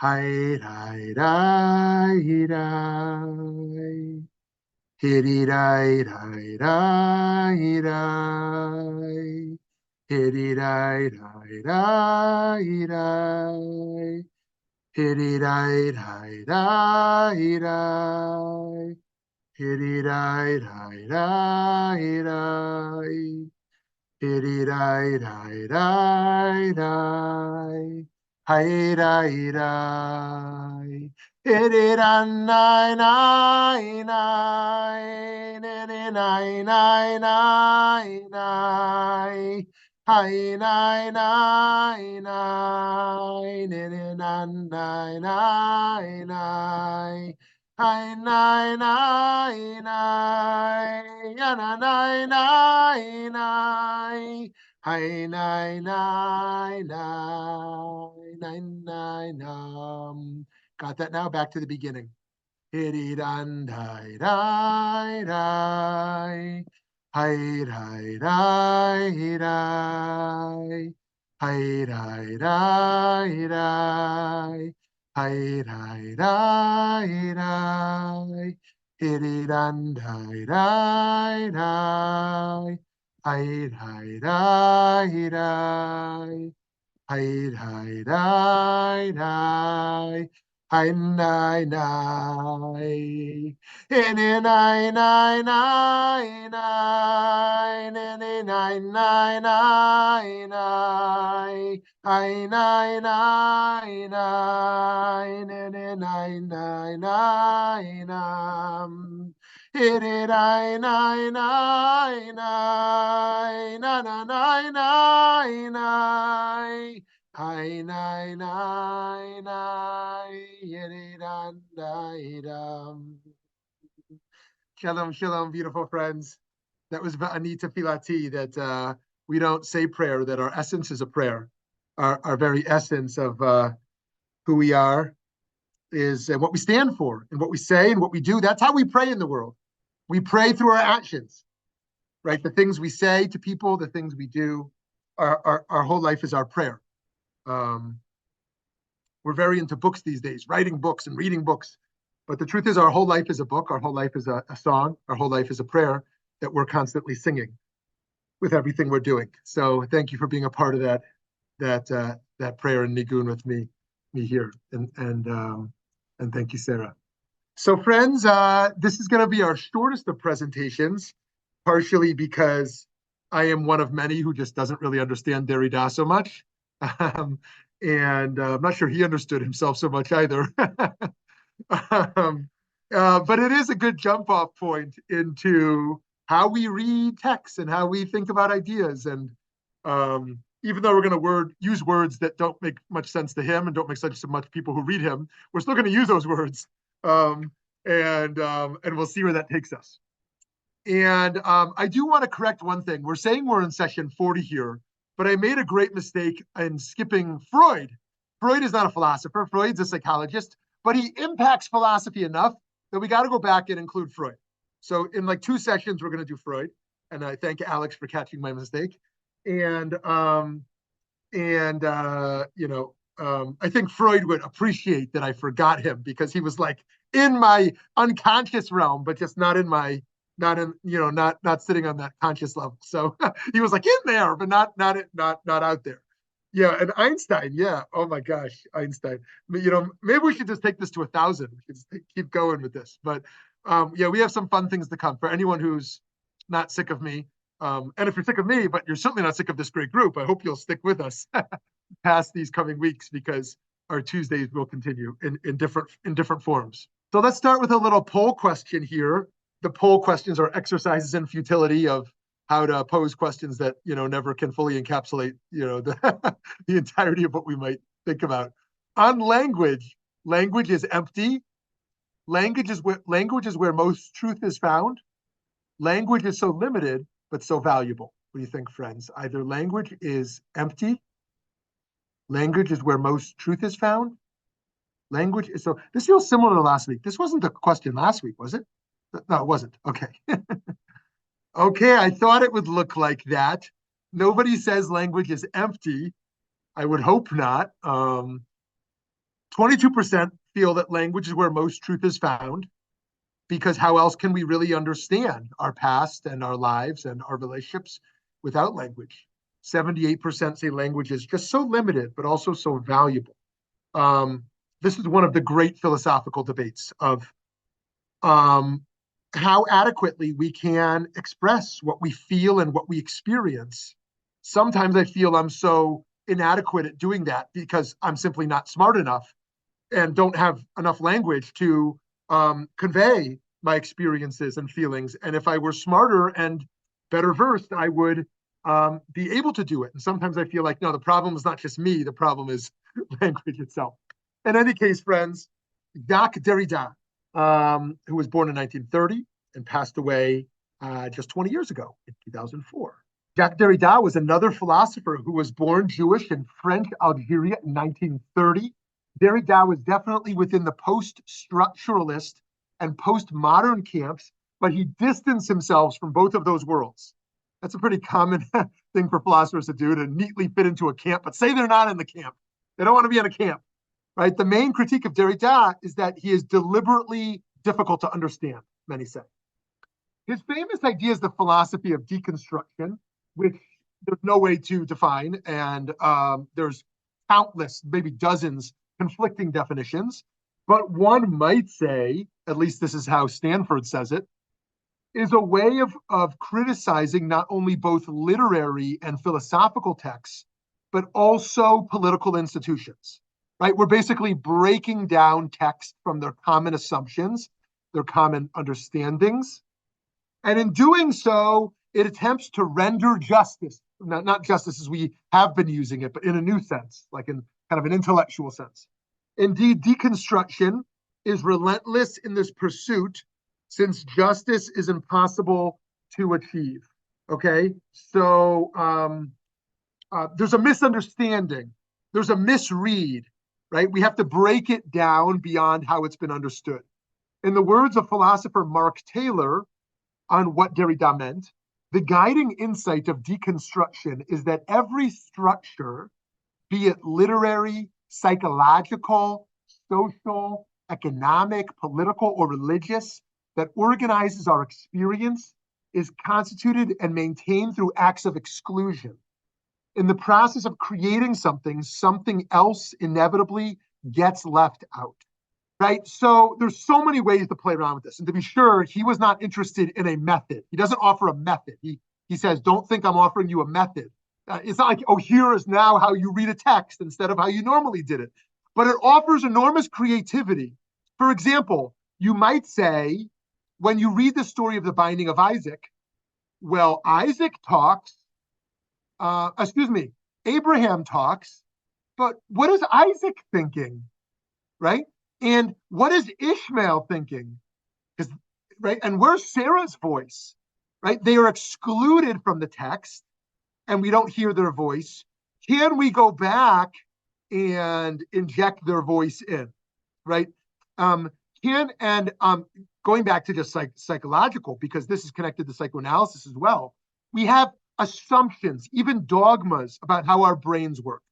Hi, hi, hi, hi. Hitty, hi, hi, hi, hi. Hitty, hi, hi, hi, hi. Hitty, hi, hi, hi, hi. Hitty, hi, hi, hi, hi. Hitty, hi, hi, hi, hi. Hi, hi, hi. Hitty, nine, nine, nine, nine, nine, nine, nine, nine. Hi, nine, nine, nine, nine, nine, nine, nine. Hi, nine, nine, nine, yana, nine, nine, nine. Hi, nine, nine, nine, nine, nine, Got that now? Back to the beginning. Hiddy dan die die die. Hi die die die. Hi die die die. Hi die die die. Hiddy dan die die die. Hi die die die. Hi, hi, hi, hi. Hi, nai, nai. Any, nai, nai, nai, nai. Any, nai, nai, nai, nai. Hi, nai, nai, nai. Any, nai, nai, nai, nam. Itty, nai, nai, nai, nai. Na, na, nai, nai, nai. Hi, nai, nai, nai, yiddy, dan, dai, dum. Shalom, shalom, beautiful friends. That was Anita Filati, that we don't say prayer, that our essence is a prayer. Our very essence of who we are is what we stand for and what we say and what we do. That's how we pray in the world. We pray through our actions, right? The things we say to people, the things we do, our whole life is our prayer. Um, we're very into books these days, writing books and reading books. But the truth is, our whole life is a book. Our whole life is a song. Our whole life is a prayer that we're constantly singing with everything we're doing. So thank you for being a part of that prayer and nigun with me here, and thank you, Sarah. So friends, this is going to be our shortest of presentations, partially because I am one of many who just doesn't really understand Derrida so much. Um, and I'm not sure he understood himself so much either. um, but it is a good jump off point into how we read texts and how we think about ideas. And even though we're going to use words that don't make much sense to him and don't make sense to much people who read him, we're still going to use those words. Um, and we'll see where that takes us. And I do want to correct one thing. We're saying we're in session 40 here, but I made a great mistake in skipping Freud. Freud is not a philosopher. Freud's a psychologist, but he impacts philosophy enough that we got to go back and include Freud. So in like 2 sessions, we're going to do Freud. And I thank Alex for catching my mistake. And I think Freud would appreciate that I forgot him because he was like in my unconscious realm, but just not in my not in not sitting on that conscious level. So he was like in there, but not out there. Yeah, and Einstein. Yeah. Oh my gosh, Einstein. Maybe we should just take this to 1,000. We should just keep going with this. But yeah, we have some fun things to come for anyone who's not sick of me. And if you're sick of me, but you're certainly not sick of this great group, I hope you'll stick with us past these coming weeks because our Tuesdays will continue in different forms. So let's start with a little poll question here. The poll questions are exercises in futility of how to pose questions that never can fully encapsulate the the entirety of what we might think about. On language, language is empty. Language is where most truth is found. Language is so limited but so valuable. What do you think, friends? Either language is empty, language is where most truth is found. Language is so. This feels similar to last week. This wasn't the question last week, was it? No, it wasn't. Okay. Okay, I thought it would look like that. Nobody says language is empty. I would hope not. 22% feel that language is where most truth is found, because how else can we really understand our past and our lives and our relationships without language? 78% say language is just so limited, but also so valuable. This is one of the great philosophical debates of how adequately we can express what we feel and what we experience. Sometimes I feel I'm so inadequate at doing that because I'm simply not smart enough and don't have enough language to convey my experiences and feelings. And if I were smarter and better versed, I would be able to do it. And sometimes I feel like, no, the problem is not just me, the problem is language itself. In any case, friends, Jacques Derrida, who was born in 1930 and passed away just 20 years ago in 2004. Jacques Derrida was another philosopher who was born Jewish in French Algeria in 1930. Derrida was definitely within the post-structuralist and postmodern camps, but he distanced himself from both of those worlds. That's a pretty common thing for philosophers to do, to neatly fit into a camp, but say they're not in the camp. They don't want to be in a camp, right? The main critique of Derrida is that he is deliberately difficult to understand, many say. His famous idea is the philosophy of deconstruction, which there's no way to define, and there's countless, maybe dozens, conflicting definitions. But one might say, at least this is how Stanford says it, is a way of criticizing not only both literary and philosophical texts, but also political institutions, right? We're basically breaking down text from their common assumptions, their common understandings. And in doing so, it attempts to render justice, not justice as we have been using it, but in a new sense, like in kind of an intellectual sense. Indeed, deconstruction is relentless in this pursuit, since justice is impossible to achieve. Okay, so there's a misunderstanding, there's a misread, right? We have to break it down beyond how it's been understood. In the words of philosopher Mark Taylor on what Derrida meant, the guiding insight of deconstruction is that every structure, be it literary, psychological, social, economic, political, or religious, that organizes our experience is constituted and maintained through acts of exclusion. In the process of creating something, something else inevitably gets left out, right? So there's so many ways to play around with this. And to be sure, he was not interested in a method. He doesn't offer a method. He says, don't think I'm offering you a method. It's not like, oh, here is now how you read a text instead of how you normally did it. But it offers enormous creativity. For example, you might say, when you read the story of the binding of Isaac, well, Abraham talks, but what is Isaac thinking, right? And what is Ishmael thinking? Right? And where's Sarah's voice, right? They are excluded from the text, and we don't hear their voice. Can we go back and inject their voice in, right? Going back to just psychological, because this is connected to psychoanalysis as well, we have assumptions, even dogmas about how our brains work,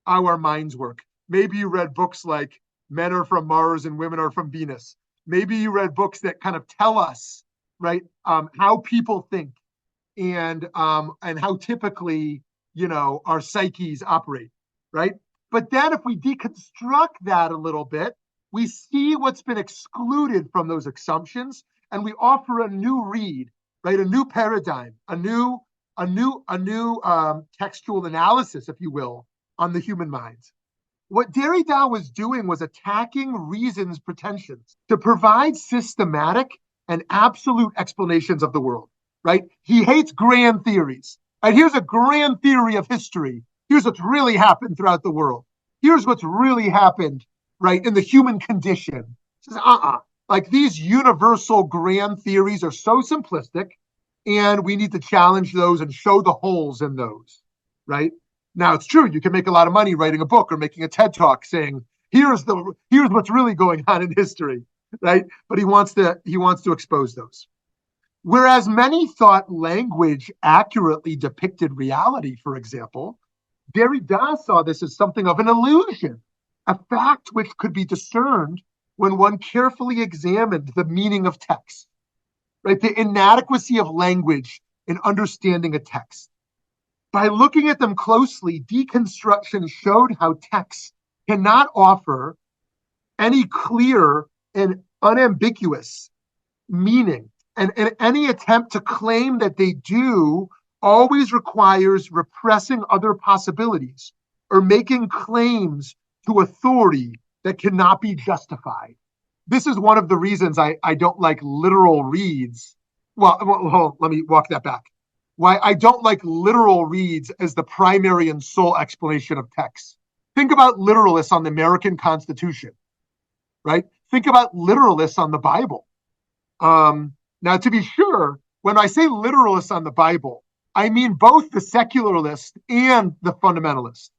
how our minds work. Maybe you read books like Men Are From Mars and Women Are From Venus. Maybe you read books that kind of tell us, right, how people think and how typically, our psyches operate, right? But then if we deconstruct that a little bit, we see what's been excluded from those assumptions, and we offer a new read, right? A new paradigm, a new textual analysis, if you will, on the human mind. What Derrida was doing was attacking reason's pretensions to provide systematic and absolute explanations of the world, right? He hates grand theories. Right? Here's a grand theory of history. Here's what's really happened throughout the world. Here's what's really happened, right, in the human condition. He says, like these universal grand theories are so simplistic, and we need to challenge those and show the holes in those, right? Now, it's true, you can make a lot of money writing a book or making a TED Talk saying, here's what's really going on in history, right? But he wants to expose those. Whereas many thought language accurately depicted reality, for example, Derrida saw this as something of an illusion, a fact which could be discerned when one carefully examined the meaning of text, right? The inadequacy of language in understanding a text. By looking at them closely, deconstruction showed how texts cannot offer any clear and unambiguous meaning. And any attempt to claim that they do always requires repressing other possibilities or making claims to authority that cannot be justified. This is one of the reasons I don't like literal reads. Well, let me walk that back. Why I don't like literal reads as the primary and sole explanation of text. Think about literalists on the American Constitution, right? Think about literalists on the Bible. Now, to be sure, when I say literalists on the Bible, I mean both the secularist and the fundamentalist.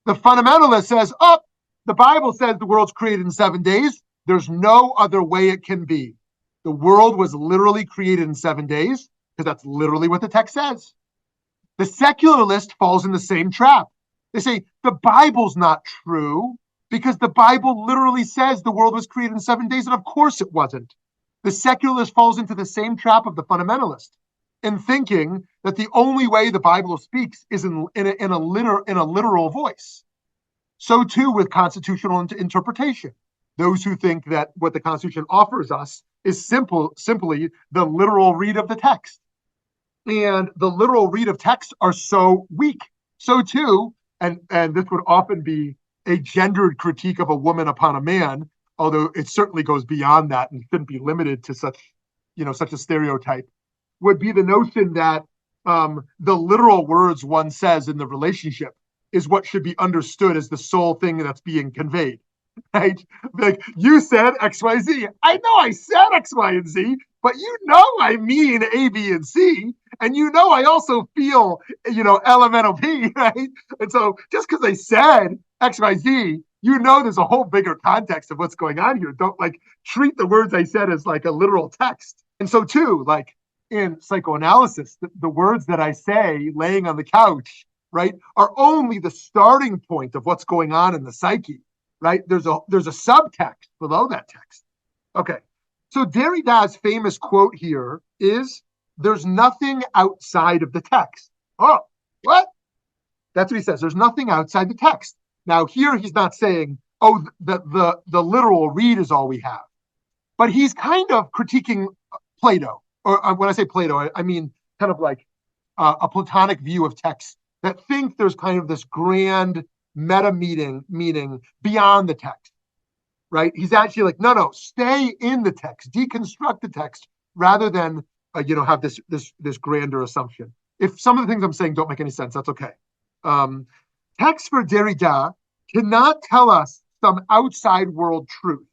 The fundamentalist says, oh, the Bible says the world's created in 7 days. There's no other way it can be. The world was literally created in 7 days, because that's literally what the text says. The secularist falls in the same trap. They say the Bible's not true because the Bible literally says the world was created in 7 days, and of course it wasn't. The secularist falls into the same trap of the fundamentalist in thinking that the only way the Bible speaks is in a literal voice. So too with constitutional interpretation. Those who think that what the Constitution offers us is simply the literal read of the text. And the literal read of text are so weak. So too, and this would often be a gendered critique of a woman upon a man, although it certainly goes beyond that and shouldn't be limited to such a stereotype, would be the notion that the literal words one says in the relationship is what should be understood as the sole thing that's being conveyed, right? Like, you said X, Y, Z. I know I said X, Y, and Z, but you know I mean A, B, and C. And you know I also feel, elemental P, right? And so just because I said X, Y, Z, you know there's a whole bigger context of what's going on here. Don't treat the words I said as like a literal text. And so too, like in psychoanalysis, the words that I say laying on the couch, right, are only the starting point of what's going on in the psyche, right? There's a subtext below that text. Okay, so Derrida's famous quote here is, "There's nothing outside of the text." Oh, what? That's what he says. There's nothing outside the text. Now here he's not saying, oh, the literal read is all we have, but he's kind of critiquing Plato. Or when I say Plato, I mean kind of like a Platonic view of text that think there's kind of this grand meta meaning beyond the text, right? He's actually like, no, stay in the text, deconstruct the text, rather than have this grander assumption. If some of the things I'm saying don't make any sense, that's okay. Text for Derrida cannot tell us some outside world truth,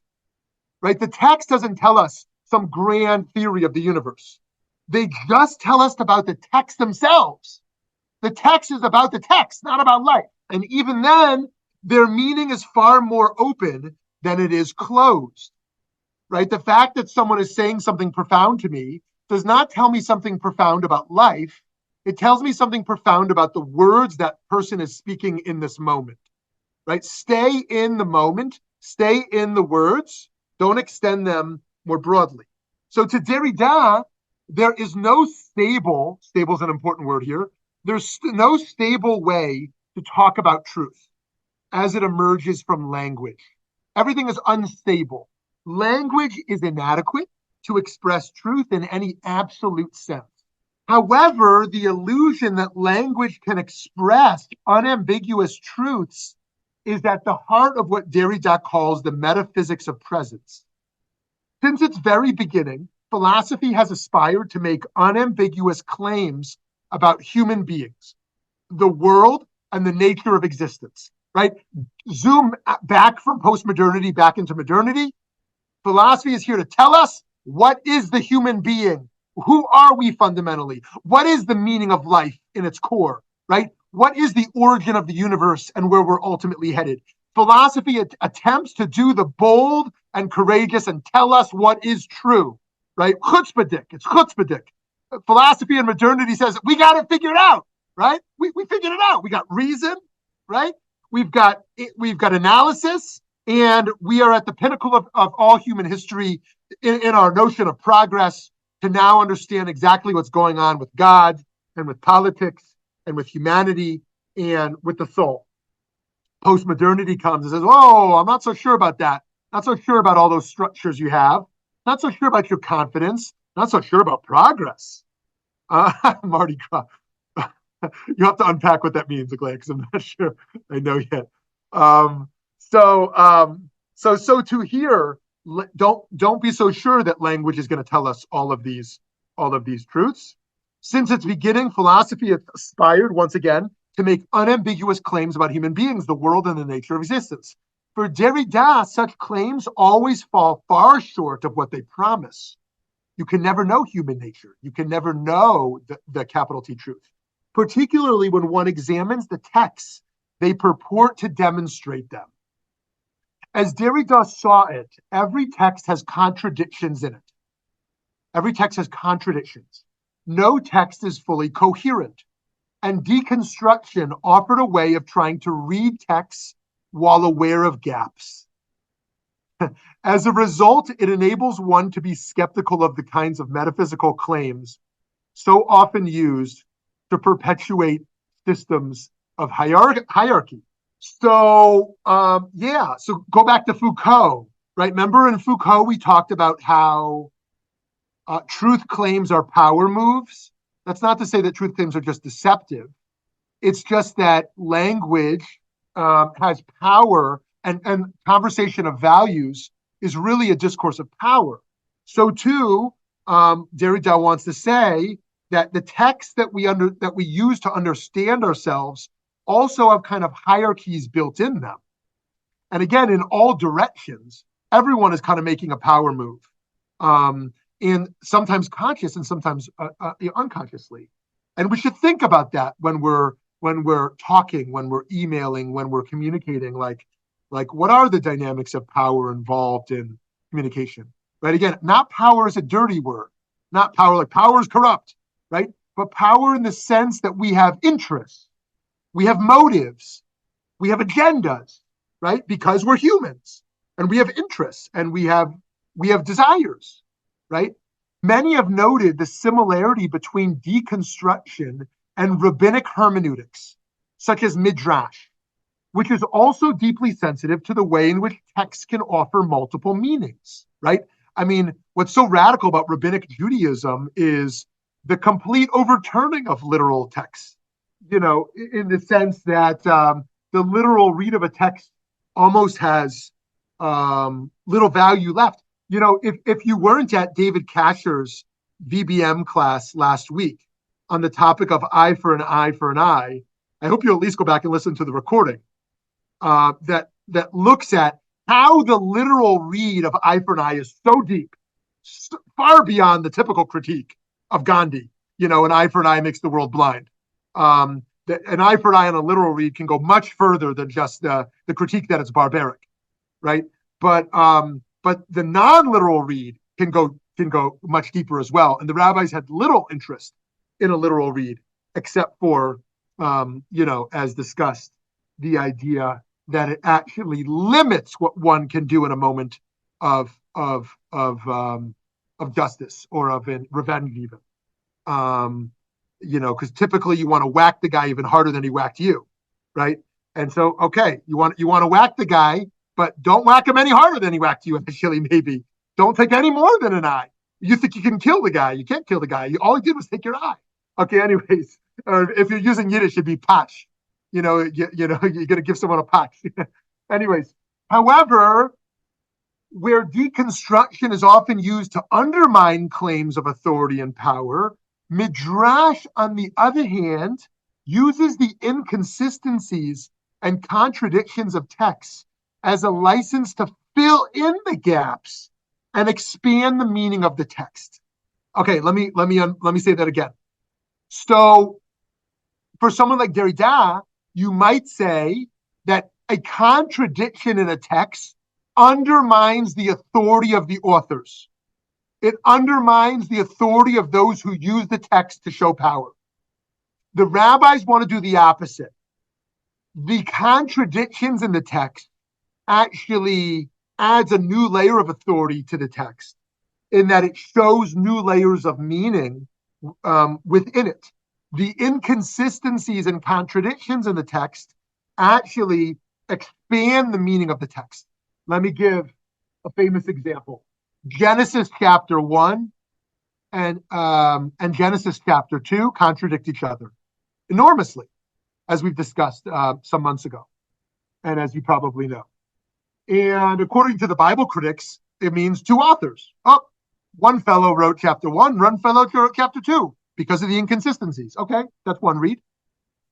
right? The text doesn't tell us some grand theory of the universe. They just tell us about the text themselves. The text is about the text, not about life. And even then, their meaning is far more open than it is closed, right? The fact that someone is saying something profound to me does not tell me something profound about life. It tells me something profound about the words that person is speaking in this moment, right? Stay in the moment, stay in the words, don't extend them more broadly. So to Derrida, there is no stable is an important word here, there's no stable way to talk about truth as it emerges from language. Everything is unstable. Language is inadequate to express truth in any absolute sense. However, the illusion that language can express unambiguous truths is at the heart of what Derrida calls the metaphysics of presence. Since its very beginning, philosophy has aspired to make unambiguous claims about human beings, the world, and the nature of existence, right? Zoom back from postmodernity back into modernity. Philosophy is here to tell us, what is the human being? Who are we fundamentally? What is the meaning of life in its core, right? What is the origin of the universe and where we're ultimately headed? Philosophy attempts to do the bold and courageous and tell us what is true, right? Chutzpahdik, it's chutzpahdik. Philosophy and modernity says, we got to figure it out, right? We figured it out. We got reason, right? We've got analysis. And we are at the pinnacle of all human history in our notion of progress to now understand exactly what's going on with God and with politics and with humanity and with the soul. Post-modernity comes and says, oh, I'm not so sure about that. Not so sure about all those structures you have. Not so sure about your confidence. Not so sure about progress. Marty, you have to unpack what that means, Aglaia, because I'm not sure I know yet. So to here, don't be so sure that language is going to tell us all of these truths. Since its beginning, philosophy aspired once again to make unambiguous claims about human beings, the world, and the nature of existence. For Derrida, such claims always fall far short of what they promise. You can never know human nature. You can never know the capital T truth, particularly when one examines the texts they purport to demonstrate them. As Derrida saw it, every text has contradictions in it. Every text has contradictions. No text is fully coherent. And deconstruction offered a way of trying to read texts while aware of gaps. As a result, it enables one to be skeptical of the kinds of metaphysical claims so often used to perpetuate systems of hierarchy. So go back to Foucault, right? Remember in Foucault, we talked about how truth claims are power moves. That's not to say that truth claims are just deceptive. It's just that language has power, and conversation of values is really a discourse of power. So too, Derrida wants to say that the texts that we use to understand ourselves also have kind of hierarchies built in them. And again, in all directions, everyone is kind of making a power move. And sometimes conscious and sometimes unconsciously. And we should think about that when we're talking, when we're emailing, when we're communicating, like what are the dynamics of power involved in communication, right? Again, not power is a dirty word, not power like power is corrupt, right? But power in the sense that we have interests, we have motives, we have agendas, right? Because we're humans and we have interests and we have desires, right? Many have noted the similarity between deconstruction and rabbinic hermeneutics, such as Midrash, which is also deeply sensitive to the way in which texts can offer multiple meanings, right? I mean, what's so radical about rabbinic Judaism is the complete overturning of literal texts, in the sense that the literal read of a text almost has little value left. If you weren't at David Kasher's VBM class last week on the topic of eye for an eye for an eye, I hope you'll at least go back and listen to the recording that looks at how the literal read of eye for an eye is so deep, far beyond the typical critique of Gandhi. An eye for an eye makes the world blind. An eye for an eye on a literal read can go much further than just the critique that it's barbaric, right? But the non-literal read can go much deeper as well. And the rabbis had little interest in a literal read, except for, as discussed, the idea that it actually limits what one can do in a moment of justice or of revenge, even. Because typically you want to whack the guy even harder than he whacked you, right? And so, okay, you want to whack the guy, but don't whack him any harder than he whacked you initially, maybe. Don't take any more than an eye. You think you can kill the guy. You can't kill the guy. All he did was take your eye. Okay, anyways, if you're using Yiddish, it'd be patch. You're going to give someone a patch. Anyways, however, where deconstruction is often used to undermine claims of authority and power, Midrash, on the other hand, uses the inconsistencies and contradictions of texts as a license to fill in the gaps and expand the meaning of the text. Okay, let me say that again. So, for someone like Derrida, you might say that a contradiction in a text undermines the authority of the authors. It undermines the authority of those who use the text to show power. The rabbis want to do the opposite. The contradictions in the text actually adds a new layer of authority to the text in that it shows new layers of meaning within it. The inconsistencies and contradictions in the text actually expand the meaning of the text. Let me give a famous example. Genesis chapter 1 and Genesis chapter 2 contradict each other enormously, as we've discussed some months ago, and as you probably know. And according to the Bible critics, it means two authors. Oh, one fellow wrote chapter 1, one fellow wrote chapter 2 because of the inconsistencies. Okay, that's one read.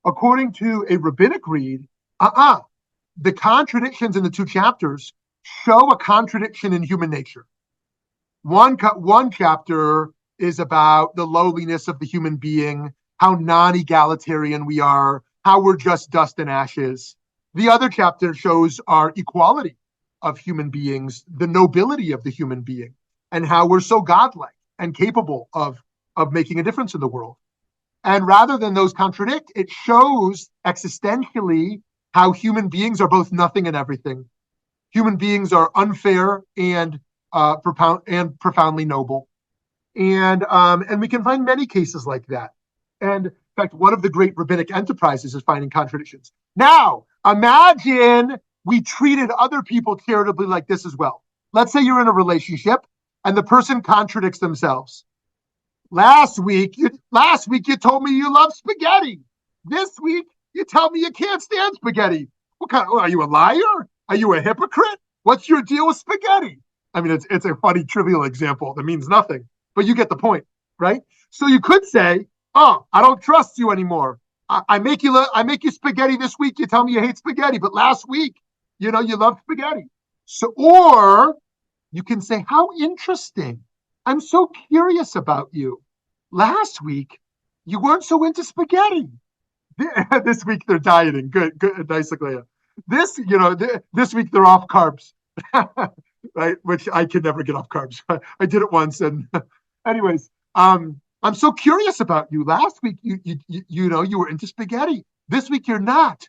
According to a rabbinic read, the contradictions in the two chapters show a contradiction in human nature. One chapter is about the lowliness of the human being, how non-egalitarian we are, how we're just dust and ashes. The other chapter shows our equality of human beings, the nobility of the human being, and how we're so godlike and capable of making a difference in the world. And rather than those contradict, it shows existentially how human beings are both nothing and everything. Human beings are unfair and profoundly noble. And we can find many cases like that. And in fact, one of the great rabbinic enterprises is finding contradictions. Now, imagine we treated other people charitably like this as well. Let's say you're in a relationship and the person contradicts themselves. Last week you told me you love spaghetti. This week you tell me you can't stand spaghetti. What kind of, are you a liar? Are you a hypocrite? What's your deal with spaghetti? I mean, it's a funny, trivial example that means nothing, but you get the point, right? So you could say, oh, I don't trust you anymore. I make you spaghetti this week. You tell me you hate spaghetti, but last week, you love spaghetti. So, or you can say, how interesting. I'm so curious about you. Last week, you weren't so into spaghetti. This week they're dieting. Good, nice, Aglaia. This week they're off carbs, right? Which I can never get off carbs. I did it once, and anyways, I'm so curious about you. Last week you were into spaghetti. This week you're not.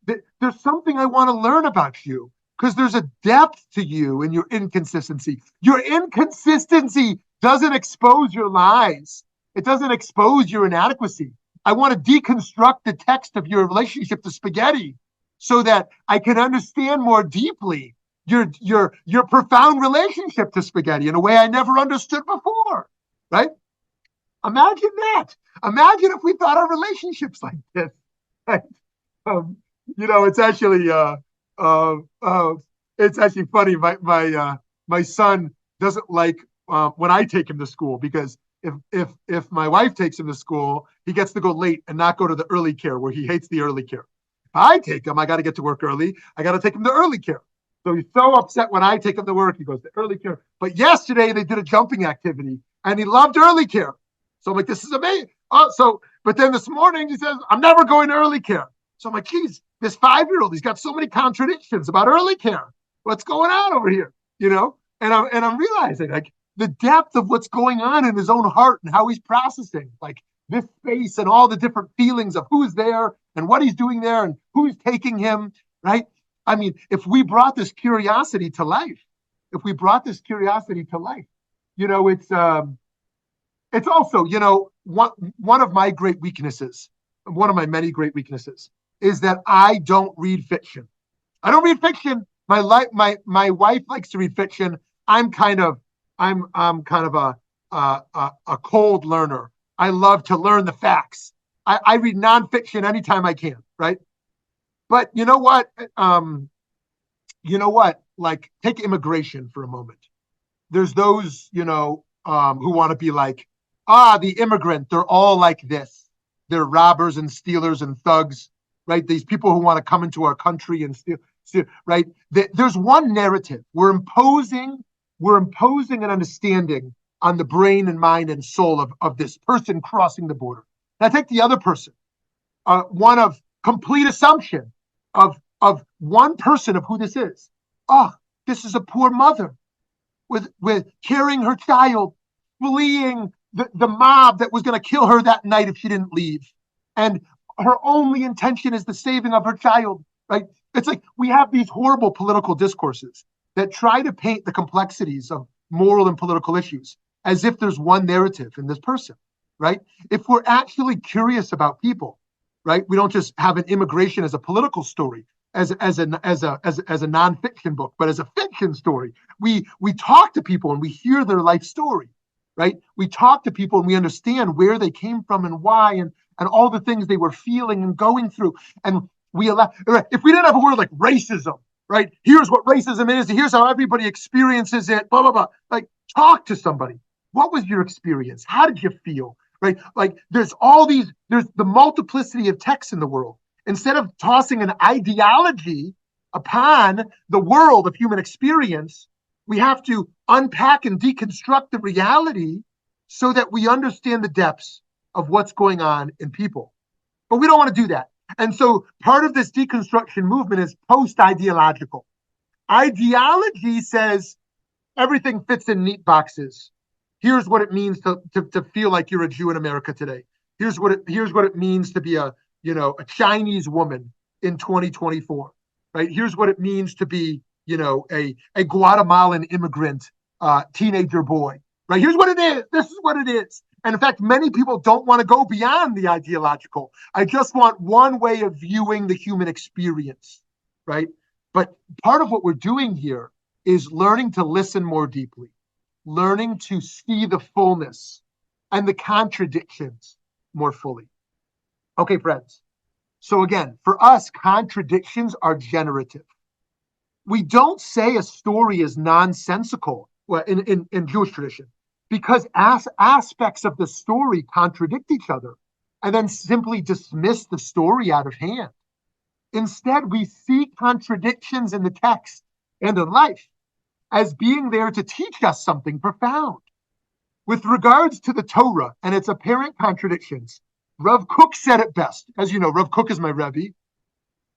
There's something I want to learn about you because there's a depth to you in your inconsistency. Your inconsistency doesn't expose your lies. It doesn't expose your inadequacy. I want to deconstruct the text of your relationship to spaghetti so that I can understand more deeply your profound relationship to spaghetti in a way I never understood before, right? Imagine that. Imagine if we thought our relationships like this. Right? It's actually funny. My son doesn't like when I take him to school because if my wife takes him to school, he gets to go late and not go to the early care where he hates the early care. If I take him, I got to get to work early. I got to take him to early care. So he's so upset when I take him to work. He goes to early care. But yesterday they did a jumping activity and he loved early care. So I'm like, this is amazing. But then this morning he says, I'm never going to early care. So I'm like, geez, this 5-year-old, he's got so many contradictions about early care. What's going on over here? And I'm realizing like the depth of what's going on in his own heart and how he's processing like this space and all the different feelings of who's there and what he's doing there and who's taking him, right? I mean, if we brought this curiosity to life, it's also, one of my great weaknesses, one of my many great weaknesses is that I don't read fiction. I don't read fiction. My wife likes to read fiction. I'm kind of a cold learner. I love to learn the facts. I read nonfiction anytime I can, right? But you know what? Like, take immigration for a moment. There's those, who want to be like, the immigrant, they're all like this. They're robbers and stealers and thugs, right? These people who want to come into our country and steal, right? There's one narrative. We're imposing an understanding on the brain and mind and soul of this person crossing the border. Now take the other person, one of complete assumption of one person of who this is. Oh, this is a poor mother with carrying her child, fleeing the mob that was going to kill her that night if she didn't leave. And her only intention is the saving of her child, right? It's like we have these horrible political discourses that try to paint the complexities of moral and political issues as if there's one narrative in this person, right? If we're actually curious about people, right, we don't just have an immigration as a political story, as a nonfiction book, but as a fiction story. We talk to people and we hear their life story, right? We talk to people and we understand where they came from and why, and all the things they were feeling and going through. And we allow, if we didn't have a word like racism, right? Here's what racism is. Here's how everybody experiences it. Blah blah blah. Like, talk to somebody. What was your experience? How did you feel? Right? Like, there's the multiplicity of texts in the world. Instead of tossing an ideology upon the world of human experience, we have to unpack and deconstruct the reality so that we understand the depths of what's going on in people. But we don't want to do that. And so part of this deconstruction movement is post-ideological. Ideology says everything fits in neat boxes. Here's what it means to feel like you're a Jew in America today. Here's what it means to be a Chinese woman in 2024, right? Here's what it means to be, a Guatemalan immigrant teenager boy, right? Here's what it is. This is what it is. And in fact, many people don't want to go beyond the ideological. I just want one way of viewing the human experience, right? But part of what we're doing here is learning to listen more deeply, learning to see the fullness and the contradictions more fully. Okay, friends. So again, for us, contradictions are generative. We don't say a story is nonsensical in Jewish tradition, because aspects of the story contradict each other and then simply dismiss the story out of hand. Instead, we see contradictions in the text and in life as being there to teach us something profound. With regards to the Torah and its apparent contradictions, Rav Kook said it best. As you know, Rav Kook is my Rebbe,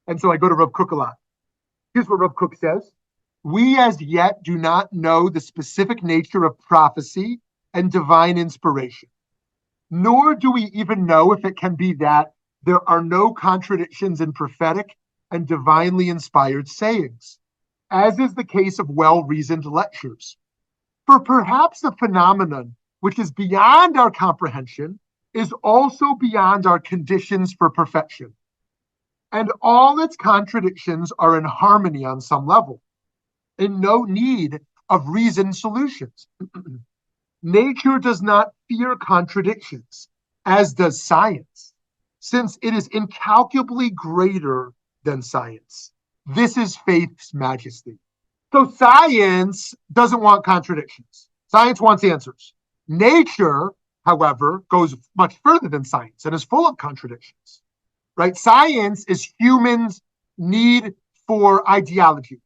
and so I go to Rav Kook a lot. Here's what Rav Kook says. We as yet do not know the specific nature of prophecy and divine inspiration, nor do we even know if it can be that there are no contradictions in prophetic and divinely inspired sayings, as is the case of well-reasoned lectures. For perhaps the phenomenon which is beyond our comprehension is also beyond our conditions for perfection, and all its contradictions are in harmony on some level, in no need of reasoned solutions. Nature does not fear contradictions, as does science, since it is incalculably greater than science. This is faith's majesty. So science doesn't want contradictions. Science wants answers. Nature, however, goes much further than science and is full of contradictions, right? Science is humans' need for ideology.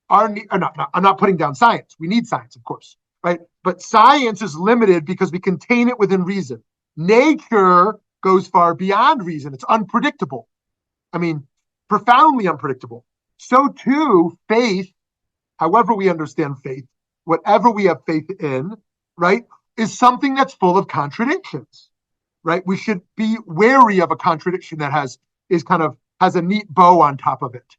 I'm not putting down science. We need science, of course, right? But science is limited because we contain it within reason. Nature goes far beyond reason. It's unpredictable. I mean, profoundly unpredictable. So too, faith, however we understand faith, whatever we have faith in, right, is something that's full of contradictions, right? We should be wary of a contradiction that has a neat bow on top of it,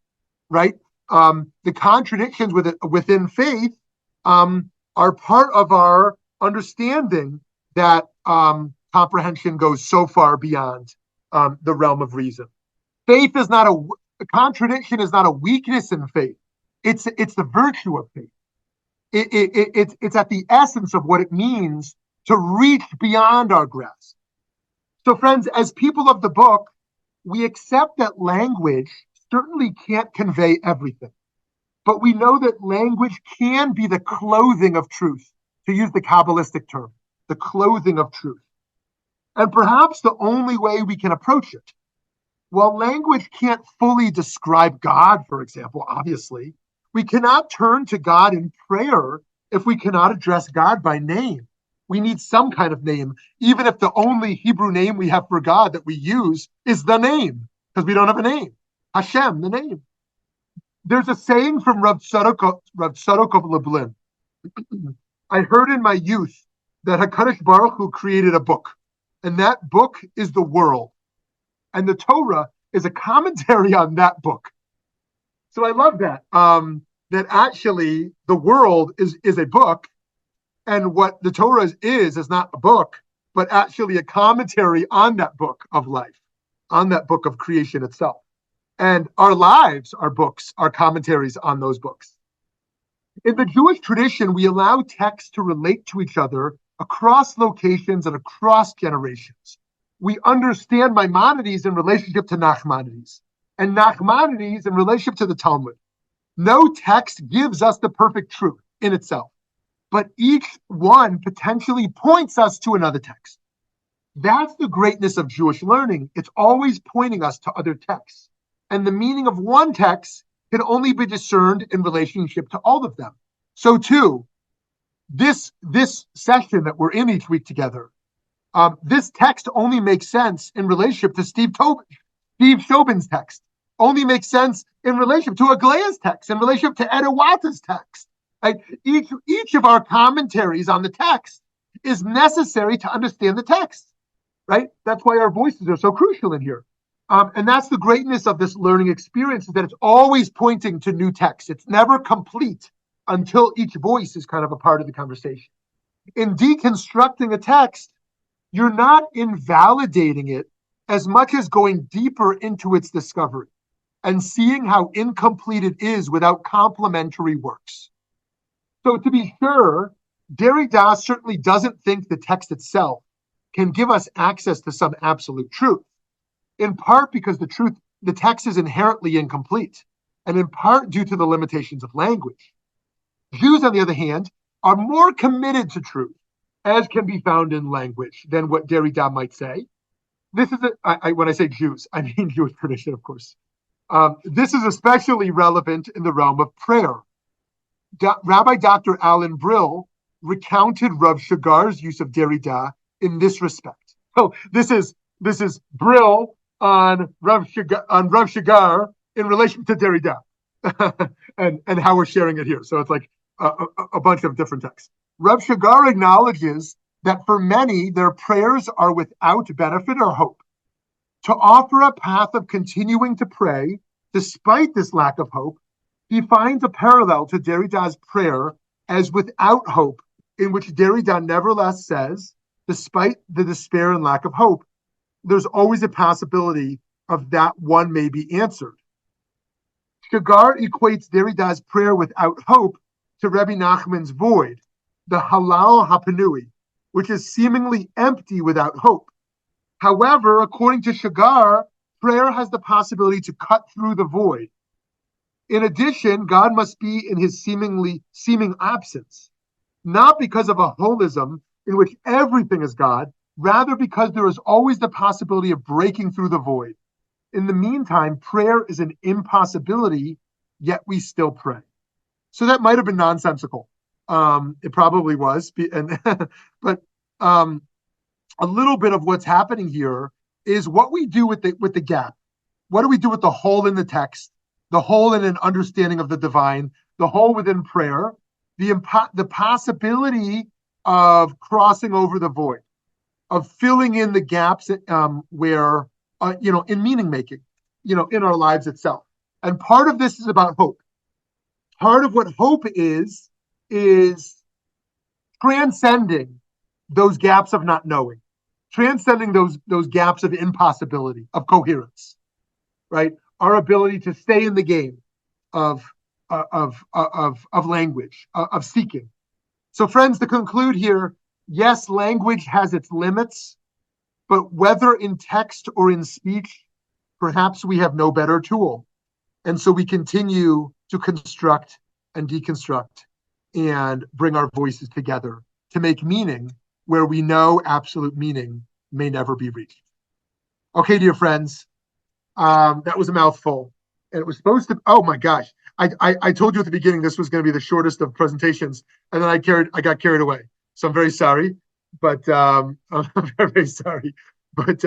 right? The contradictions within faith are part of our understanding that comprehension goes so far beyond the realm of reason. Faith is not a contradiction is not a weakness in faith. It's the virtue of faith. It's at the essence of what it means to reach beyond our grasp. So, friends, as people of the book, we accept that language certainly can't convey everything, but we know that language can be the clothing of truth, to use the Kabbalistic term, the clothing of truth. And perhaps the only way we can approach it. While language can't fully describe God, for example, obviously, we cannot turn to God in prayer if we cannot address God by name. We need some kind of name, even if the only Hebrew name we have for God that we use is the name, because we don't have a name. Hashem, the name. There's a saying from Rav Tzadok of Lublin. I heard in my youth that HaKadosh Baruch Hu created a book, and that book is the world. And the Torah is a commentary on that book. So I love that. That actually the world is a book, and what the Torah is not a book, but actually a commentary on that book of life, on that book of creation itself. And our lives are books, are commentaries on those books. In the Jewish tradition, we allow texts to relate to each other across locations and across generations. We understand Maimonides in relationship to Nachmanides, and Nachmanides in relationship to the Talmud. No text gives us the perfect truth in itself, but each one potentially points us to another text. That's the greatness of Jewish learning. It's always pointing us to other texts. And the meaning of one text can only be discerned in relationship to all of them. So too, this session that we're in each week together, this text only makes sense in relationship to Steve Shobin's text, only makes sense in relationship to Aglaya's text, in relationship to Edawata's text. Right? Each of our commentaries on the text is necessary to understand the text. Right? That's why our voices are so crucial in here. And that's the greatness of this learning experience, is that it's always pointing to new text. It's never complete until each voice is kind of a part of the conversation. In deconstructing a text, you're not invalidating it as much as going deeper into its discovery and seeing how incomplete it is without complementary works. So to be sure, Derrida certainly doesn't think the text itself can give us access to some absolute truth, in part because the text is inherently incomplete, and in part due to the limitations of language. Jews, on the other hand, are more committed to truth, as can be found in language, than what Derrida might say. This is when I say Jews, I mean Jewish tradition, of course. This is especially relevant in the realm of prayer. Rabbi Dr. Alan Brill recounted Rav Shagar's use of Derrida in this respect. So this is Brill on Rav Shagar in relation to Derrida, and how we're sharing it here. So it's like a bunch of different texts. Rav Shagar acknowledges that for many, their prayers are without benefit or hope. To offer a path of continuing to pray, despite this lack of hope, he finds a parallel to Derrida's prayer as without hope, in which Derrida nevertheless says, despite the despair and lack of hope, there's always a possibility of that one may be answered. Shagar equates Derrida's prayer without hope to Rebbe Nachman's void, the halal hapanui, which is seemingly empty without hope. However, according to Shagar, prayer has the possibility to cut through the void. In addition, God must be in his seeming absence, not because of a holism in which everything is God, rather because there is always the possibility of breaking through the void. In the meantime, prayer is an impossibility, yet we still pray. So that might have been nonsensical. It probably was. But a little bit of what's happening here is what we do with the gap. What do we do with the hole in the text, the hole in an understanding of the divine, the hole within prayer, the possibility of crossing over the void, of filling in the gaps where, in meaning making, in our lives itself. And part of this is about hope. Part of what hope is transcending those gaps of not knowing, transcending those gaps of impossibility, of coherence, right? Our ability to stay in the game of language, of seeking. So, friends, to conclude here, yes, language has its limits, but whether in text or in speech, perhaps we have no better tool. And so we continue to construct and deconstruct and bring our voices together to make meaning where we know absolute meaning may never be reached. Okay, dear friends, that was a mouthful. And it was supposed to, oh my gosh. I told you at the beginning this was going to be the shortest of presentations, and then I got carried away. So I'm very sorry, but I'm very, very sorry. But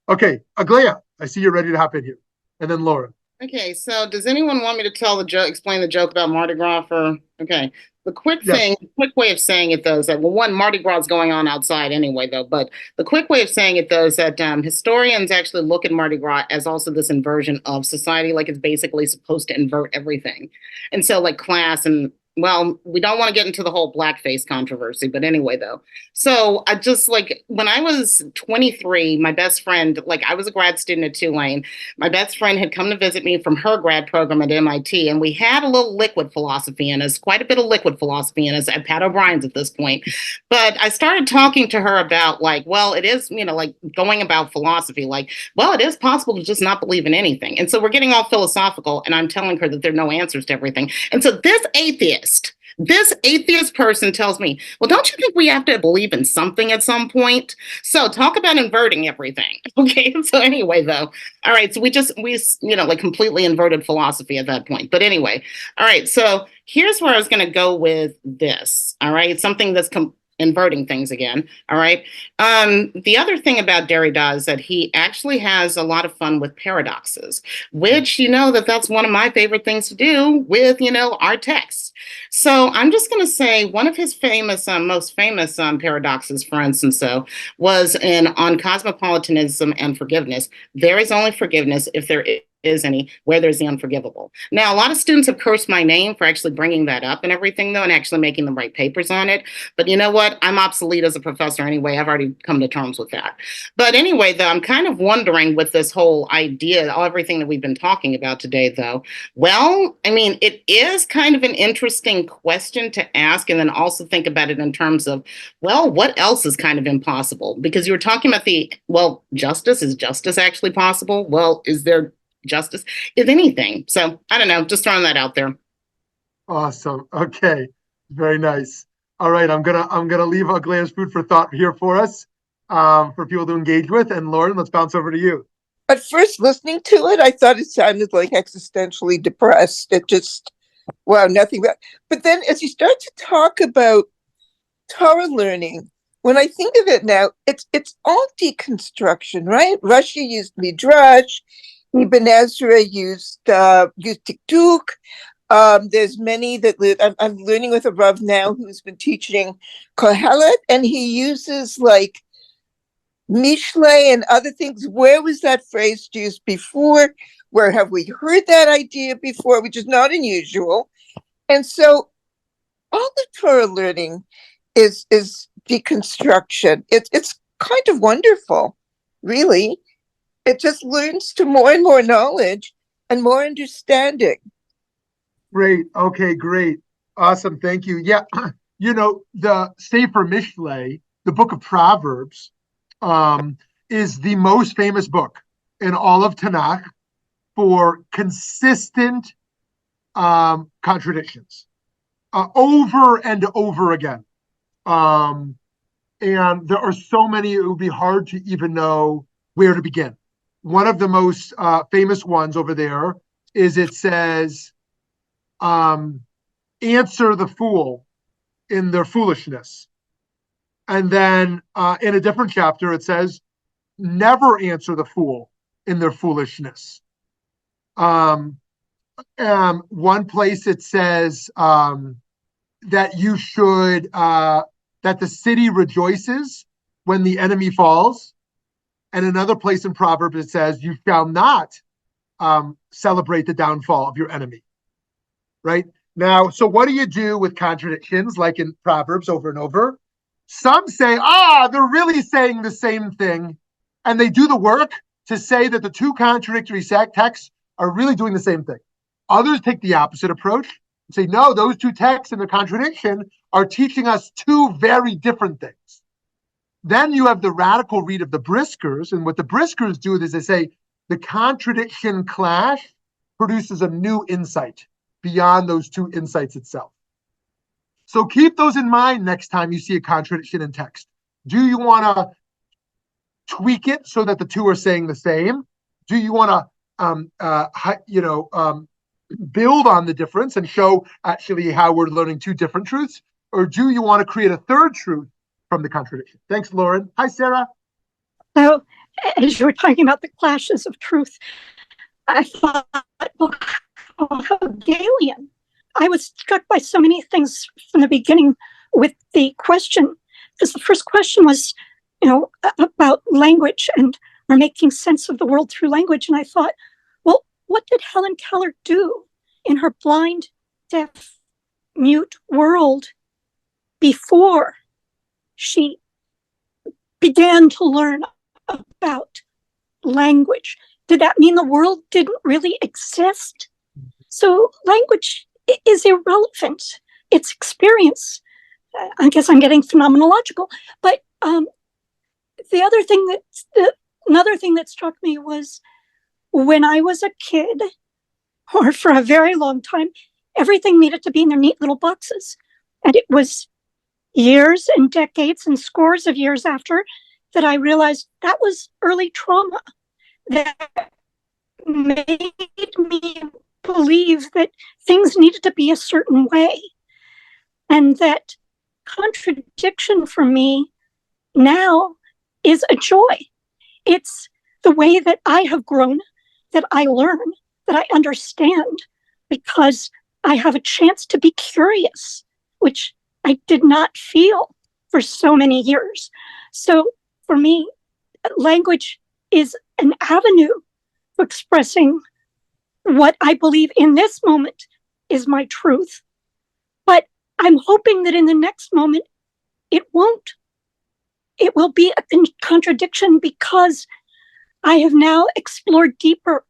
okay, Aglaya, I see you're ready to hop in here. And then Laura. Okay, so does anyone want me to tell the joke, explain the joke about Mardi Gras for, okay. The quick Yes. thing, quick way of saying it though is that, well, one, Mardi Gras is going on outside anyway though, but the quick way of saying it though is that historians actually look at Mardi Gras as also this inversion of society, like it's basically supposed to invert everything. And so like class and, well, we don't want to get into the whole blackface controversy, but anyway, though. So I just like when I was 23, my best friend, like I was a grad student at Tulane, my best friend had come to visit me from her grad program at MIT, and we had a little liquid philosophy in us, quite a bit of liquid philosophy in us at Pat O'Brien's at this point. But I started talking to her about like, well, it is, like going about philosophy, like, well, it is possible to just not believe in anything. And so we're getting all philosophical, and I'm telling her that there are no answers to everything. And so this atheist person tells me, well, don't you think we have to believe in something at some point? So talk about inverting everything. Okay. So anyway, though, all right. So we like completely inverted philosophy at that point. But anyway, all right. So here's where I was going to go with this. All right. Something that's inverting things again. All right. The other thing about Derrida is that he actually has a lot of fun with paradoxes, which, that's one of my favorite things to do with, our texts. So I'm just going to say one of his most famous paradoxes, for instance, was on cosmopolitanism and forgiveness. There is only forgiveness if there is any, where there's the unforgivable. Now, a lot of students have cursed my name for actually bringing that up and everything, though, and actually making them write papers on it. But you know what? I'm obsolete as a professor anyway. I've already come to terms with that. But anyway, though, I'm kind of wondering with this whole idea, everything that we've been talking about today, though, well, I mean, it is kind of an interesting question to ask and then also think about it in terms of, well, what else is kind of impossible? Because you were talking about justice. Is justice actually possible? Well, is there justice? Is anything? So I don't know, just throwing that out there. Awesome. Okay. Very nice. All right. I'm gonna leave a glass food for thought here for us, for people to engage with. And Lauren, let's bounce over to you. At first, listening to it, I thought it sounded like existentially depressed. It just, wow, nothing. But then as you start to talk about Torah learning, when I think of it now, it's all deconstruction, right? Rashi used Midrash, Ibn Ezra used Tiktuk. There's many that I'm learning with a Rav now who's been teaching Kohelet, and he uses like Mishle and other things. Where was that phrase used before? Where have we heard that idea before, which is not unusual? And so all the Torah learning is deconstruction. It's kind of wonderful, really. It just learns to more and more knowledge and more understanding. Great. Okay, great. Awesome. Thank you. Yeah. The Sefer Mishlei, the book of Proverbs, is the most famous book in all of Tanakh for consistent contradictions over and over again. And there are so many, it would be hard to even know where to begin. One of the most famous ones over there is it says, answer the fool in their foolishness. And then in a different chapter, it says, never answer the fool in their foolishness. One place it says that you should, that the city rejoices when the enemy falls. And another place in Proverbs, it says, you shall not celebrate the downfall of your enemy. Right? Now, so what do you do with contradictions like in Proverbs over and over? Some say, they're really saying the same thing. And they do the work to say that the two contradictory texts are really doing the same thing. Others take the opposite approach and say, no, those two texts in the contradiction are teaching us two very different things. Then you have the radical read of the Briskers. And what the Briskers do is they say the contradiction clash produces a new insight beyond those two insights itself. So keep those in mind next time you see a contradiction in text. Do you want to tweak it so that the two are saying the same? Do you want to, build on the difference and show actually how we're learning two different truths? Or do you want to create a third truth from the contradiction? Thanks, Lauren. Hi, Sarah. So, as you were talking about the clashes of truth, I thought, well, how Hegelian I was struck by so many things from the beginning with the question, because the first question was, about language and we're making sense of the world through language. And I thought, well, what did Helen Keller do in her blind, deaf, mute world before she began to learn about language? Did that mean the world didn't really exist? So language is irrelevant. It's experience. I guess I'm getting phenomenological, but another thing that struck me was when I was a kid, or for a very long time, everything needed to be in their neat little boxes. And it was years and decades and scores of years after that I realized that was early trauma that made me believe that things needed to be a certain way. And that contradiction for me now is a joy. It's the way that I have grown, that I learn, that I understand, because I have a chance to be curious, which I did not feel for so many years. So for me, language is an avenue for expressing what I believe in this moment is my truth. But I'm hoping that in the next moment, it won't. It will be a contradiction because I have now explored deeper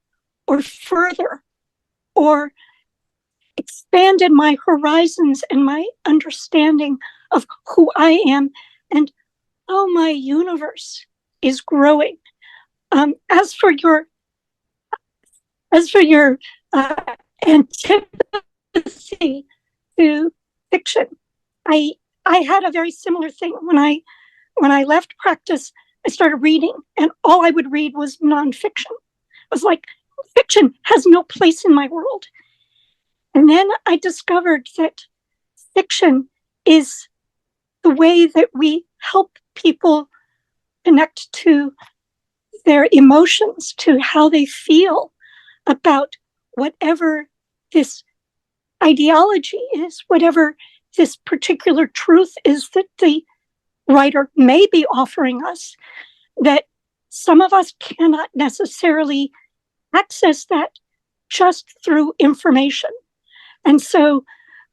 or further or expanded my horizons and my understanding of who I am and how my universe is growing. As for your antipathy to fiction, I had a very similar thing when I left practice. I started reading, and all I would read was nonfiction. I was like, fiction has no place in my world. And then I discovered that fiction is the way that we help people connect to their emotions, to how they feel about whatever this ideology is, whatever this particular truth is that the writer may be offering us, that some of us cannot necessarily access that just through information. And so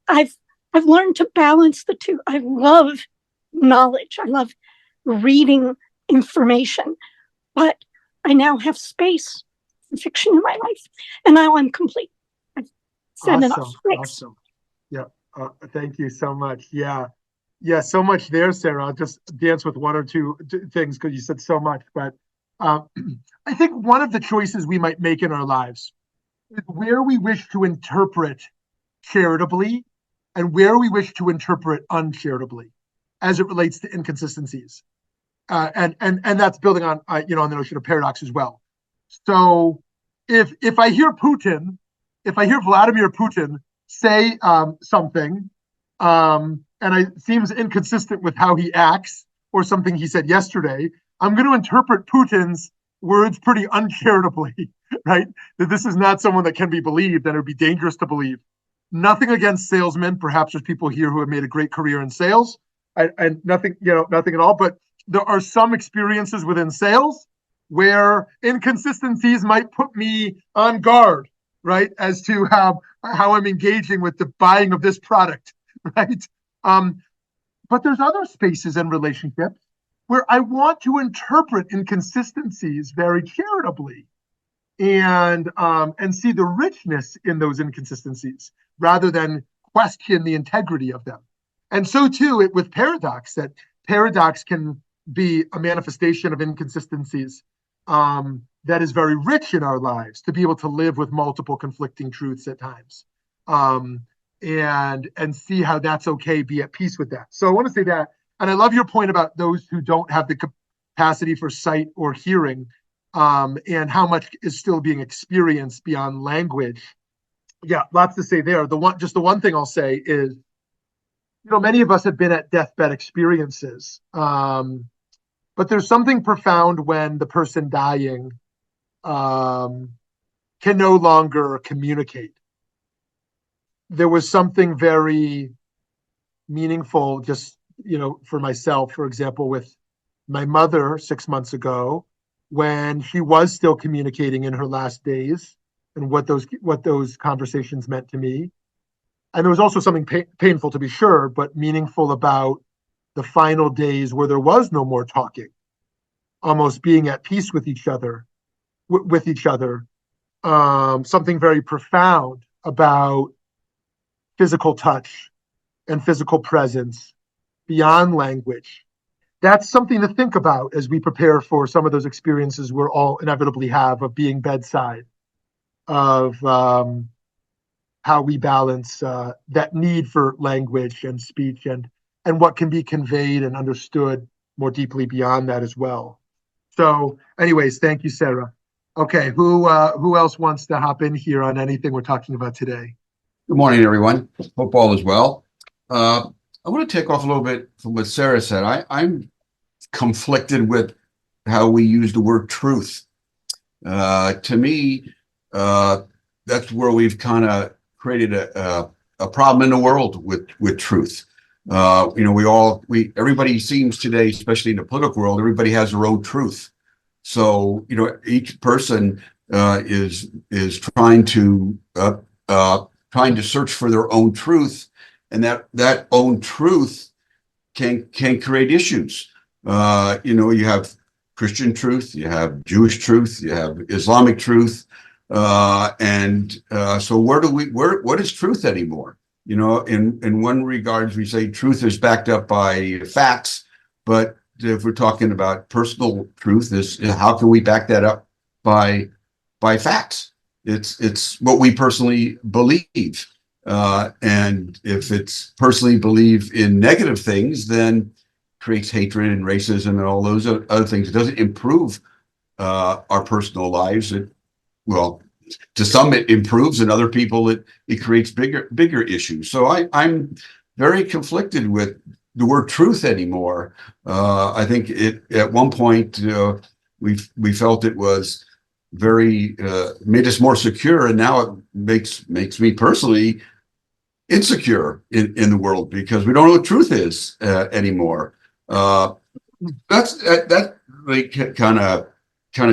I've learned to balance the two. I love knowledge. I love reading information, but I now have space for fiction in my life. And now I'm complete. I've said enough. Thanks. Awesome. Yeah. Thank you so much. Yeah. Yeah. So much there, Sarah. I'll just dance with one or two things because you said so much. But I think one of the choices we might make in our lives is where we wish to interpret charitably and where we wish to interpret uncharitably as it relates to inconsistencies. And that's building on on the notion of paradox as well. So if I hear Vladimir Putin say something and it seems inconsistent with how he acts or something he said yesterday, I'm going to interpret Putin's words pretty uncharitably, right? That this is not someone that can be believed and it would be dangerous to believe. Nothing against salesmen. Perhaps there's people here who have made a great career in sales, and nothing at all. But there are some experiences within sales where inconsistencies might put me on guard, right, as to how I'm engaging with the buying of this product, right? But there's other spaces in relationships where I want to interpret inconsistencies very charitably and see the richness in those inconsistencies rather than question the integrity of them. And so too with paradox, that paradox can be a manifestation of inconsistencies that is very rich in our lives, to be able to live with multiple conflicting truths at times, and see how that's okay, be at peace with that. So I want to say that, and I love your point about those who don't have the capacity for sight or hearing, and how much is still being experienced beyond language. Yeah, lots to say there. The one thing I'll say is, many of us have been at deathbed experiences, but there's something profound when the person dying can no longer communicate. there was something very meaningful, just, for myself, for example, with my mother 6 months ago, when she was still communicating in her last days, and what those conversations meant to me. And there was also something painful, to be sure, but meaningful about the final days where there was no more talking, almost being at peace with each other, something very profound about physical touch and physical presence beyond language. That's something to think about as we prepare for some of those experiences we'll all inevitably have of being bedside, of how we balance that need for language and speech, and what can be conveyed and understood more deeply beyond that as well. So, anyways, thank you, Sarah. Okay, who else wants to hop in here on anything we're talking about today? Good morning, everyone. Hope all is well. I want to take off a little bit from what Sarah said. I'm conflicted with how we use the word truth. To me, that's where we've kind of created a problem in the world with truth. Everybody seems today, especially in the political world, everybody has their own truth. So, each person is trying to search for their own truth, and that own truth can create issues. You have Christian truth, you have Jewish truth, you have Islamic truth, and so what is truth anymore? In one regards, we say truth is backed up by facts, but if we're talking about personal truth, is how can we back that up by facts? It's what we personally believe, and if it's personally believe in negative things, then creates hatred and racism and all those other things. It doesn't improve our personal lives. To some it improves, and other people it creates bigger issues. So I'm very conflicted with the word truth anymore. I think at one point we felt it was very made us more secure, and now it makes me personally insecure in the world, because we don't know what truth is anymore. That's really kind of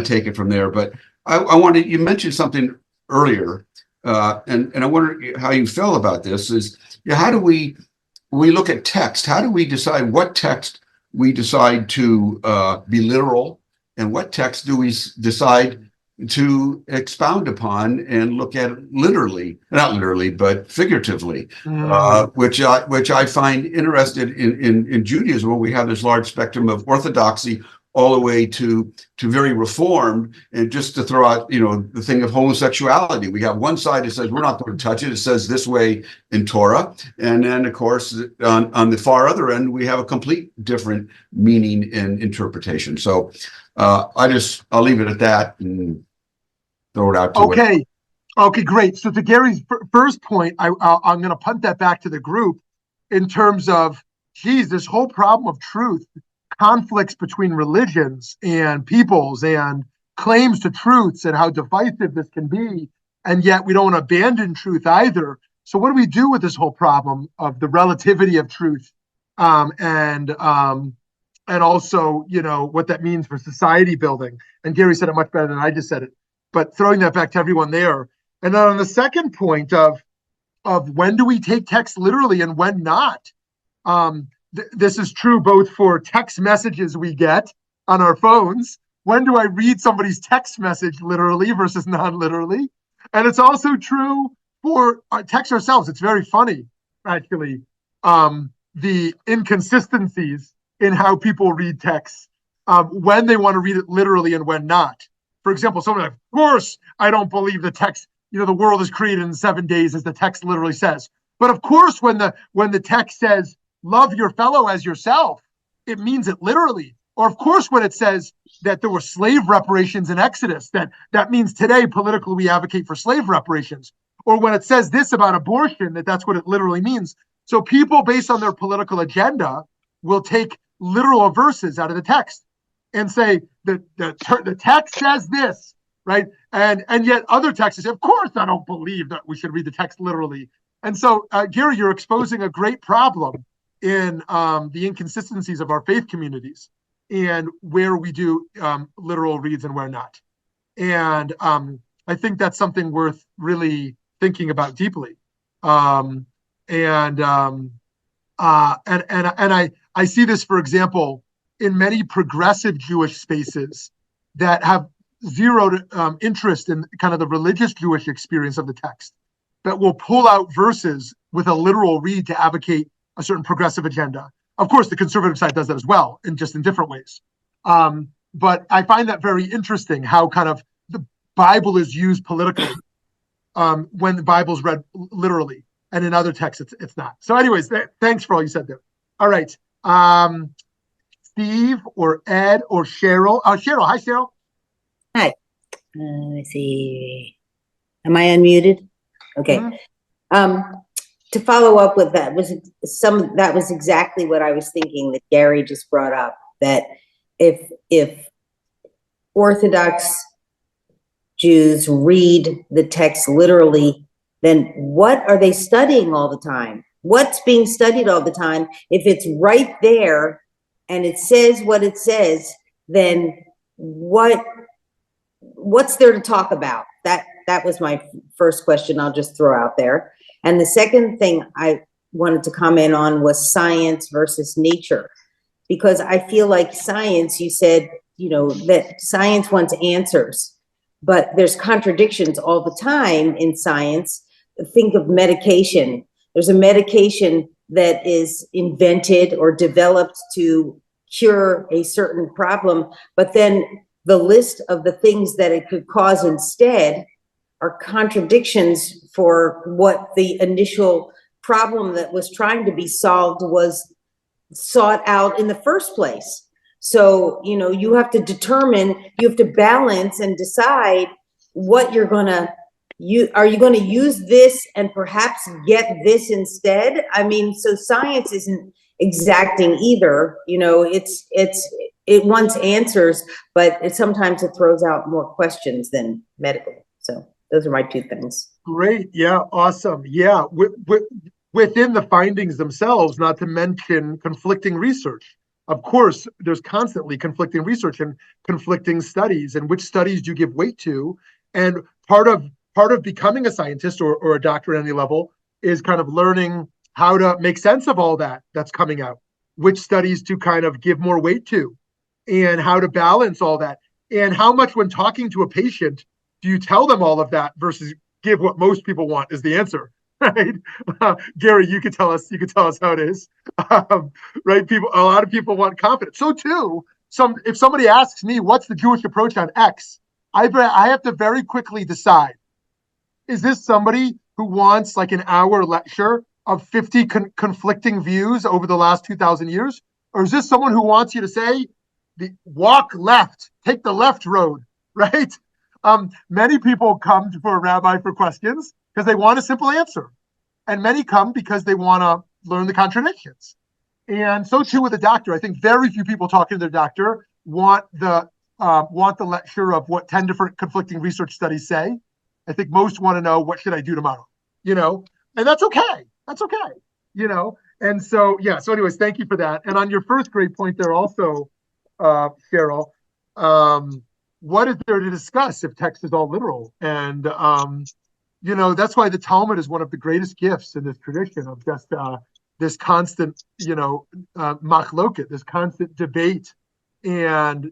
take it from there. But I wanted, you mentioned something earlier, and I wonder how you feel about this. Is how do we look at text? How do we decide what text we decide to be literal, and what text do we decide to expound upon and look at literally, not literally, but figuratively, which I find interested in Judaism, where we have this large spectrum of orthodoxy all the way to very reformed. And just to throw out, the thing of homosexuality, we have one side that says we're not going to touch it. It says this way in Torah, and then of course on the far other end we have a complete different meaning and interpretation. So I'll leave it at that and throw it out to Okay, great. So to Gary's first point, I'm going to punt that back to the group in terms of, this whole problem of truth, conflicts between religions and peoples, and claims to truths, and how divisive this can be. And yet we don't abandon truth either. So what do we do with this whole problem of the relativity of truth, and also, what that means for society building? And Gary said it much better than I just said it. But throwing that back to everyone there. And then on the second point of when do we take text literally and when not? This is true both for text messages we get on our phones. When do I read somebody's text message literally versus non-literally? And it's also true for our text ourselves. It's very funny, actually, the inconsistencies in how people read texts, when they want to read it literally and when not. For example, someone like, of course, I don't believe the text, the world is created in 7 days, as the text literally says. But of course, when the text says, love your fellow as yourself, it means it literally. Or of course, when it says that there were slave reparations in Exodus, that means today politically we advocate for slave reparations. Or when it says this about abortion, that's what it literally means. So people, based on their political agenda, will take literal verses out of the text and say the text says this, right? And yet other texts say, of course, I don't believe that we should read the text literally. And so, Gary, you're exposing a great problem in the inconsistencies of our faith communities and where we do literal reads and where not. And I think that's something worth really thinking about deeply. I see this, for example, in many progressive Jewish spaces that have zero interest in kind of the religious Jewish experience of the text, that will pull out verses with a literal read to advocate a certain progressive agenda. Of course, the conservative side does that as well, and just in different ways. But I find that very interesting, how kind of the Bible is used politically when the Bible's read literally, and in other texts it's not. So anyways, thanks for all you said there. All right. Steve or Ed or Cheryl. Cheryl. Hi, Cheryl. Hi. Let me see. Am I unmuted? Okay. Mm-hmm. To follow up with that was exactly what I was thinking that Gary just brought up, that if Orthodox Jews read the text literally, then what are they studying all the time? What's being studied all the time? If it's right there and it says what it says, then what's there to talk about? That was my first question I'll just throw out there. And the second thing I wanted to comment on was science versus nature, because I feel like science, you said, that science wants answers, but there's contradictions all the time in science. Think of medication. There's a medication that is invented or developed to cure a certain problem, but then the list of the things that it could cause instead are contradictions for what the initial problem that was trying to be solved was sought out in the first place. So, you have to balance and decide what you're going to use. Are you going to use this and perhaps get this instead? I mean, so science isn't exacting either. It wants answers, but sometimes it throws out more questions than medical. So those are my two things. Great. Yeah. Awesome. Yeah. Within the findings themselves, not to mention conflicting research. Of course, there's constantly conflicting research and conflicting studies, and which studies do you give weight to? And part of becoming a scientist or a doctor at any level is kind of learning how to make sense of all that's coming out, which studies to kind of give more weight to, and how to balance all that, and how much when talking to a patient do you tell them all of that versus give what most people want is the answer, right? Gary, you could tell us how it is, right? A lot of people want confidence. So too, if somebody asks me what's the Jewish approach on X, I have to very quickly decide: is this somebody who wants like an hour lecture of 50 conflicting views over the last 2,000 years, or is this someone who wants you to say, walk left, take the left road, right? Many people come for a rabbi for questions because they want a simple answer. And many come because they want to learn the contradictions. And so too with a doctor. I think very few people talking to their doctor want the lecture of what 10 different conflicting research studies say. I think most want to know, what should I do tomorrow? And that's okay. That's okay. And so, yeah. So anyways, thank you for that. And on your first great point there also, Cheryl, what is there to discuss if text is all literal? And, that's why the Talmud is one of the greatest gifts in this tradition of just this constant, machloket, this constant debate and,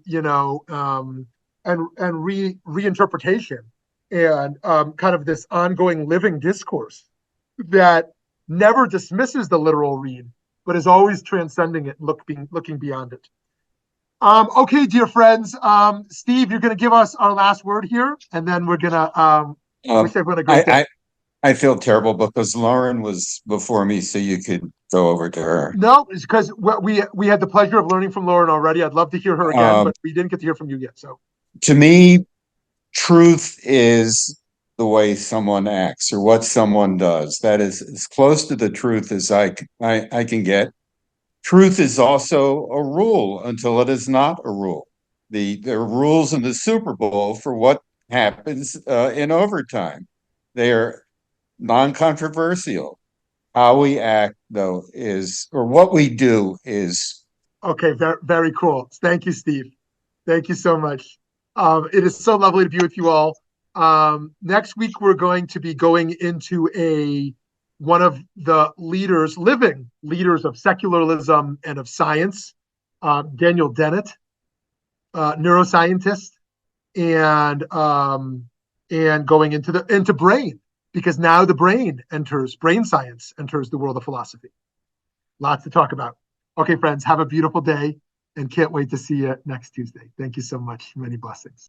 reinterpretation and kind of this ongoing living discourse that never dismisses the literal read, but is always transcending it, looking beyond it. Okay, dear friends, Steve, you're going to give us our last word here, and then we're going to wish everyone a great day. I feel terrible because Lauren was before me, so you could go over to her. No, it's because we had the pleasure of learning from Lauren already. I'd love to hear her again, but we didn't get to hear from you yet. So, to me, truth is the way someone acts or what someone does. That is as close to the truth as I can get. Truth is also a rule until it is not a rule. There are rules in the Super Bowl for what happens in overtime. They are non-controversial. How we act, though, is, or what we do is. Okay, very, very cool. Thank you, Steve. Thank you so much. It is so lovely to be with you all. Next week, we're going to be going into one of the living leaders of secularism and of science, Daniel Dennett, neuroscientist, and going into brain, because now brain science enters the world of philosophy. Lots to talk about. Okay, friends, have a beautiful day and can't wait to see you next Tuesday. Thank you so much. Many blessings.